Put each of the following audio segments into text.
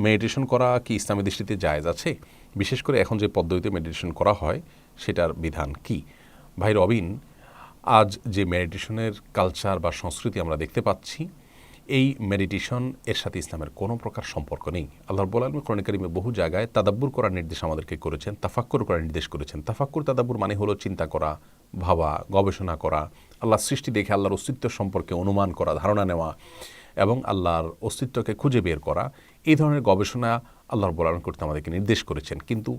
Meditation করা কি ইসলামী দৃষ্টিতে জায়েজ আছে? বিশেষ করে এখন যে পদ্ধতিতে মেডিটেশন করা হয় সেটার বিধান কি? ভাই রবিন, আজ যে মেডিটেশনের কালচার বা সংস্কৃতি আমরা দেখতে পাচ্ছি, এই মেডিটেশন এর সাথে ইসলামের কোনো প্রকার সম্পর্ক নেই। আল্লাহ রাব্বুল আলামিন কোরআনে কারিমে বহু জায়গায় তাদাব্বুর করার নির্দেশ আমাদেরকে করেছেন, তাফাক্কুর করার নির্দেশ করেছেন। তাফাক্কুর তাদাব্বুর মানে হলো চিন্তা করা, ভাবা, গবেষণা করা, আল্লাহর সৃষ্টি দেখে আল্লাহর অস্তিত্ব সম্পর্কে অনুমান করা, ধারণা নেওয়া এবং আল্লাহর অস্তিত্বকে খুঁজে বের করা। এই ধরনের গবেষণা আল্লাহ রাব্বুল আলামিন করতে আমাদেরকে নির্দেশ করেছেন। কিন্তু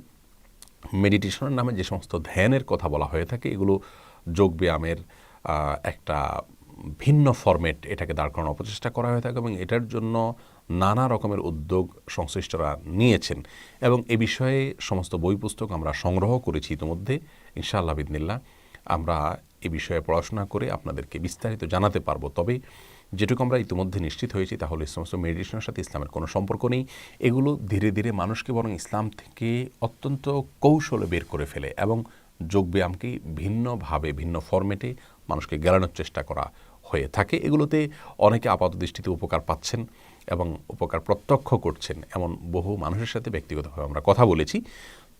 মেডিটেশনের নামে যে সমস্ত ধ্যানের কথা বলা হয়ে থাকে, এগুলো যোগব্যায়ামের একটা ভিন্ন ফরম্যাট, এটাকে দাঁড় করানোর অপচেষ্টা করা হয়ে থাকে এবং এটার জন্য নানা রকমের উদ্যোগ সংশ্লিষ্টরা নিয়েছেন এবং এ বিষয়ে সমস্ত বই পুস্তক আমরা সংগ্রহ করেছি ইতিমধ্যে। ইনশাআল্লাহ বিদনিল্লাহ আমরা এ বিষয়ে পড়াশোনা করে আপনাদেরকে বিস্তারিত জানাতে পারবো। তবে যেটুকু আমরা ইতিমধ্যে নিশ্চিত হয়েছি তাহলে এই সমস্ত মেডিটেশনের সাথে ইসলামের কোনো সম্পর্ক নেই। এগুলো ধীরে ধীরে মানুষকে বরং ইসলাম থেকে অত্যন্ত কৌশলে বের করে ফেলে এবং যোগব্যায়ামকে ভিন্নভাবে, ভিন্ন ফরম্যাটে মানুষকে গেলানোর চেষ্টা করা হয়ে থাকে। এগুলোতে অনেকে আপাত দৃষ্টিতে উপকার পাচ্ছেন এবং উপকার প্রত্যক্ষ করছেন, এমন বহু মানুষের সাথে ব্যক্তিগতভাবে আমরা কথা বলেছি।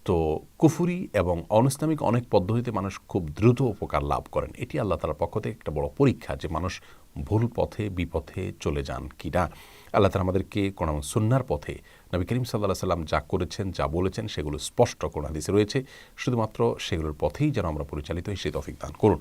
তো কুফুরি এবং অনইসলামিক অনেক পদ্ধতিতে মানুষ খুব দ্রুত উপকার লাভ করেন। এটি আল্লাহ তাআলার পক্ষ থেকে একটা বড় পরীক্ষা যে মানুষ ভুল পথে বিপথে চলে যান কি না। আল্লাহ তাআলা আমাদেরকে কোরআন ও সুন্নাহর পথে নবী করিম সাল্লাল্লাহু আলাইহি সাল্লাম যা করেছেন, যা বলেছেন সেগুলো স্পষ্ট কোরআন হাদিসে রয়েছে, শুধুমাত্র সেগুলোর পথেই যেন আমরা পরিচালিত হই, সেই তৌফিক দান করুন।